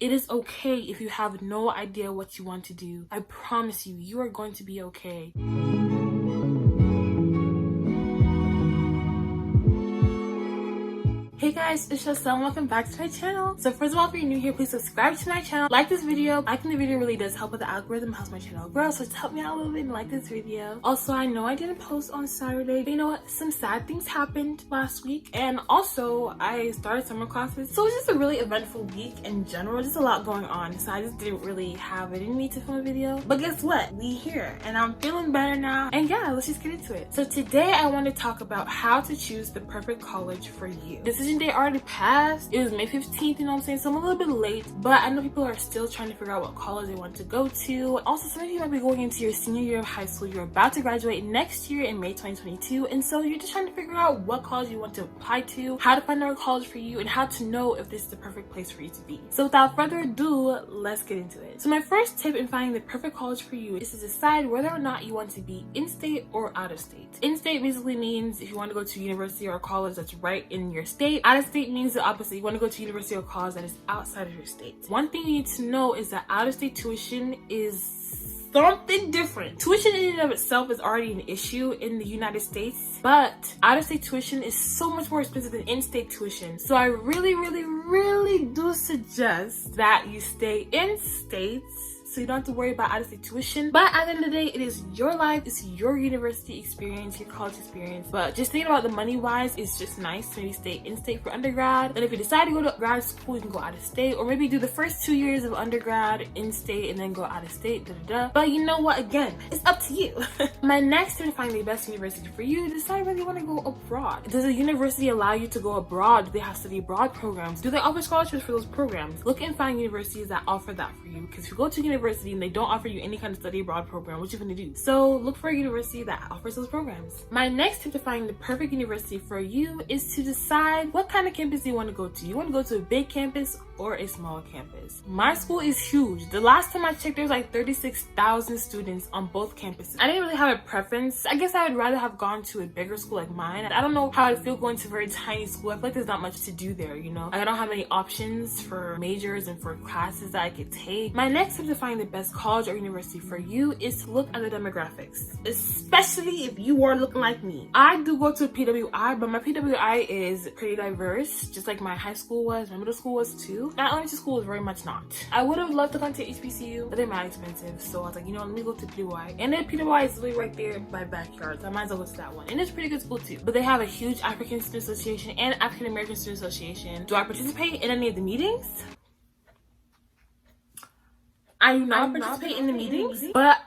It is okay if you have no idea what you want to do. I promise you, you are going to be okay. Hey guys, it's Joselle and welcome back to my channel. So first of all, if you're new here, please subscribe to my channel, like this video. Liking the video really does help with the algorithm, helps my channel grow, so just help me out a little bit and like this video. Also, I know I didn't post on Saturday, but you know what, some sad things happened last week, and also I started summer classes, so it was just a really eventful week in general, just a lot going on, so I just didn't really have it in me to film a video. But guess what, we here and I'm feeling better now, and yeah, let's just get into it. So today I want to talk about how to choose the perfect college for you. Decision day already passed. It was May 15th, you know what I'm saying? So I'm a little bit late, but I know people are still trying to figure out what college they want to go to. Also, some of you might be going into your senior year of high school. You're about to graduate next year in May 2022, and so you're just trying to figure out what college you want to apply to, how to find a college for you, and how to know if this is the perfect place for you to be. So without further ado, let's get into it. So my first tip in finding the perfect college for you is to decide whether or not you want to be in-state or out-of-state. In-state basically means if you want to go to university or college that's right in your state. Out-of-state means the opposite. You want to go to university or college that is outside of your state. One thing you need to know is that out-of-state tuition is something different. Tuition in and of itself is already an issue in the United States, but out-of-state tuition is so much more expensive than in-state tuition. So I really do suggest that you stay in states so you don't have to worry about out-of-state tuition. But at the end of the day, it is your life, it's your university experience, your college experience. But just thinking about the money-wise, it's just nice to maybe stay in-state for undergrad. And if you decide to go to grad school, you can go out-of-state, or maybe do the first 2 years of undergrad in-state and then go out-of-state, But you know what? Again, it's up to you. My next tip to find the best university for you, decide whether you want to go abroad. Does a university allow you to go abroad? Do they have study abroad programs? Do they offer scholarships for those programs? Look and find universities that offer that for you, because if you go to university and they don't offer you any kind of study abroad program, what you gonna do? So look for a university that offers those programs. My next tip to find the perfect university for you is to decide what kind of campus you want to go to. You want to go to a big campus or a small campus. My school is huge. The last time I checked, there was like 36,000 students on both campuses. I didn't really have a preference. I guess I would rather have gone to a bigger school like mine. I don't know how I'd feel going to a very tiny school. I feel like there's not much to do there, you know? I don't have any options for majors and for classes that I could take. My next tip to find the best college or university for you is to look at the demographics, especially if you are looking like me. I do go to a PWI, but my PWI is pretty diverse, just like my high school was, my middle school was too. My elementary school was very much not. I would have loved to go to HBCU, but they're mad expensive, so I was like, you know, let me go to PWI. And then PWI is literally right there by backyard, so I might as well go to that one. And it's a pretty good school too. But they have a huge African Student Association and African American Student Association. Do I participate in any of the meetings? I do not participate in the meetings, but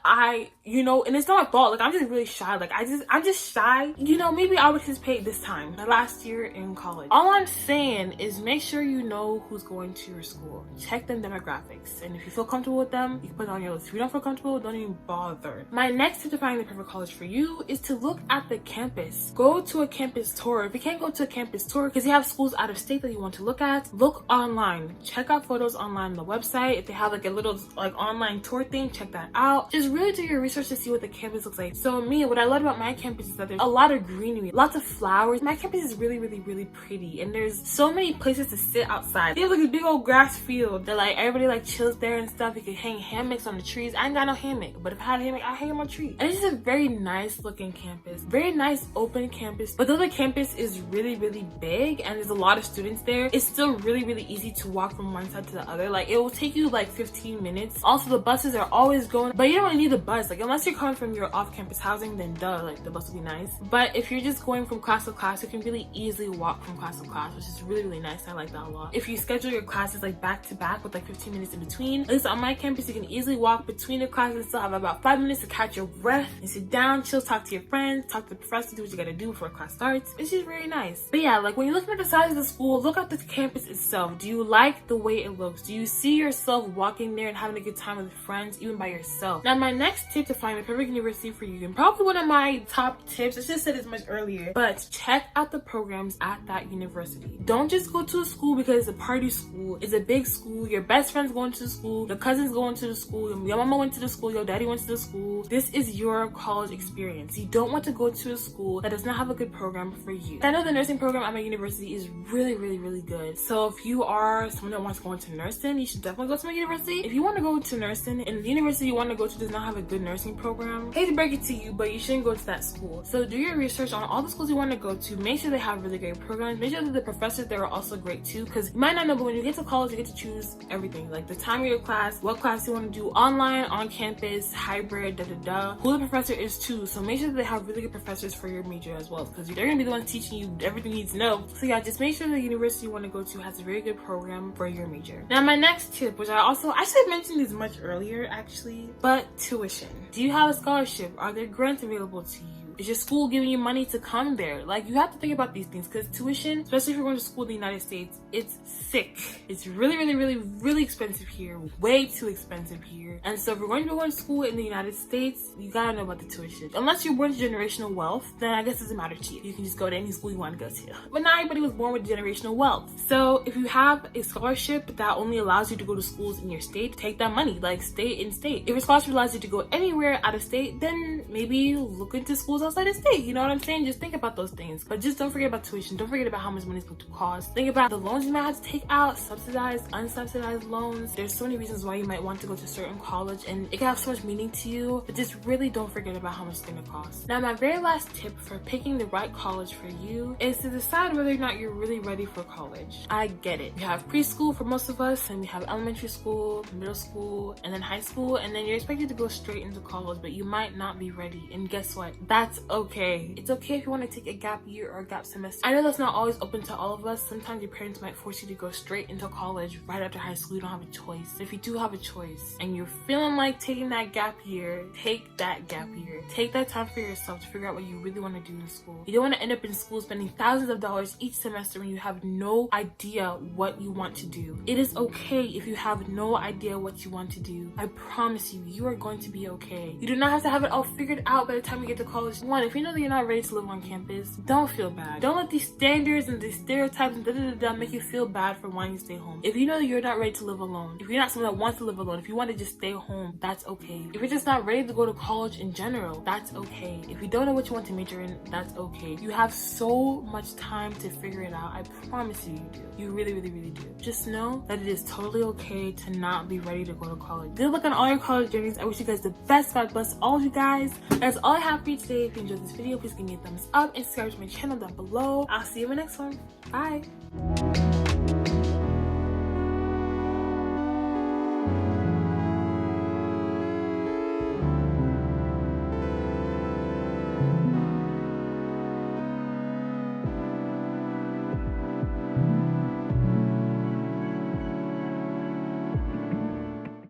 you know, and it's not my fault. Like, I'm just really shy. Like, I'm just shy. You know, maybe I'll participate this time, the last year in college. All I'm saying is make sure you know who's going to your school. Check them demographics. And if you feel comfortable with them, you can put it on your list. If you don't feel comfortable, don't even bother. My next tip to finding the perfect college for you is to look at the campus. Go to a campus tour. If you can't go to a campus tour because you have schools out of state that you want to look at, look online. Check out photos online on the website. If they have like a little like online tour thing, check that out. Just really do your research to see what the campus looks like. So me, what I love about my campus is that there's a lot of greenery, lots of flowers. My campus is really pretty, and there's so many places to sit outside. They have like a big old grass field that like everybody like chills there and stuff. You can hang hammocks on the trees. I ain't got no hammock, but if I had a hammock, I'd hang on my tree. And it's just a very nice looking campus, very nice open campus. But though the campus is really big and there's a lot of students there, it's still really easy to walk from one side to the other. Like, it will take you like 15 minutes. Also, the buses are always going, but you don't really need the bus. Like, unless you're coming from your off-campus housing, then duh, like the bus would be nice. But if you're just going from class to class, you can really easily walk from class to class, which is really nice. I like that a lot. If you schedule your classes like back to back with like 15 minutes in between, at least on my campus, you can easily walk between the classes and still have about 5 minutes to catch your breath and sit down, chill, talk to your friends, talk to the professor, do what you gotta do before class starts. It's just very nice. But yeah, like when you're looking at the size of the school, look at the campus itself. Do you like the way it looks? Do you see yourself walking there and having to good time with friends, even by yourself. Now, my next tip to find the perfect university for you, and probably one of my top tips, I should have said this much earlier, but check out the programs at that university. Don't just go to a school because it's a party school, it's a big school, your best friend's going to the school, your cousin's going to the school, your mama went to the school, your daddy went to the school. This is your college experience. You don't want to go to a school that does not have a good program for you. I know the nursing program at my university is really, really, really good. So if you are someone that wants to go into nursing, you should definitely go to my university. If you want to go to nursing and the university you want to go to does not have a good nursing program, hate to break it to you, but you shouldn't go to that school. So do your research on all the schools you want to go to. Make sure they have really great programs. Make sure that the professors there are also great too, because you might not know, but when you get to college, you get to choose everything, like the time of your class, what class you want to do, online, on campus, hybrid, who the professor is too. So make sure that they have really good professors for your major as well, because they're gonna be the ones teaching you everything you need to know. So yeah, just make sure the university you want to go to has a very good program for your major. Now, my next tip, which I should have mentioned this much earlier actually, but tuition. Do you have a scholarship? Are there grants available to you? Is your school giving you money to come there? Like, you have to think about these things, because tuition, especially if you're going to school in the United States, it's sick. It's really, really, really, really expensive here. Way too expensive here. And so if you're going to be going to school in the United States, you gotta know about the tuition. Unless you're born to generational wealth, then I guess it doesn't matter to you. You can just go to any school you want to go to. But not everybody was born with generational wealth. So if you have a scholarship that only allows you to go to schools in your state, take that money, like stay in state. If a scholarship allows you to go anywhere out of state, then maybe look into schools outside the state. You know what I'm saying? Just think about those things. But just don't forget about tuition. Don't forget about how much money it's going to cost. Think about the loans you might have to take out, subsidized, unsubsidized loans. There's so many reasons why you might want to go to a certain college, and it can have so much meaning to you, but just really don't forget about how much it's going to cost. Now, my very last tip for picking the right college for you is to decide whether or not you're really ready for college. I get it. You have preschool for most of us, and we have elementary school, middle school, and then high school, and then you're expected to go straight into college, but you might not be ready. And guess what? That's okay. It's okay if you want to take a gap year or a gap semester. I know that's not always open to all of us. Sometimes your parents might force you to go straight into college right after high school. You don't have a choice. If you do have a choice and you're feeling like taking that gap year, take that gap year. Take that time for yourself to figure out what you really want to do in school. You don't want to end up in school spending thousands of dollars each semester when you have no idea what you want to do. It is okay if you have no idea what you want to do. I promise you, you are going to be okay. You do not have to have it all figured out by the time you get to college. One, if you know that you're not ready to live on campus, don't feel bad. Don't let these standards and these stereotypes and make you feel bad for wanting to stay home. If you know that you're not ready to live alone, if you're not someone that wants to live alone, if you want to just stay home, that's okay. If you're just not ready to go to college in general, that's okay. If you don't know what you want to major in, that's okay. You have so much time to figure it out. I promise you, you do. You really, really, really do. Just know that it is totally okay to not be ready to go to college. Good luck on all your college journeys. I wish you guys the best. God bless all of you guys. That's all I have for you today. If you enjoyed this video, please give me a thumbs up and subscribe to my channel down below. I'll see you in the next one. Bye.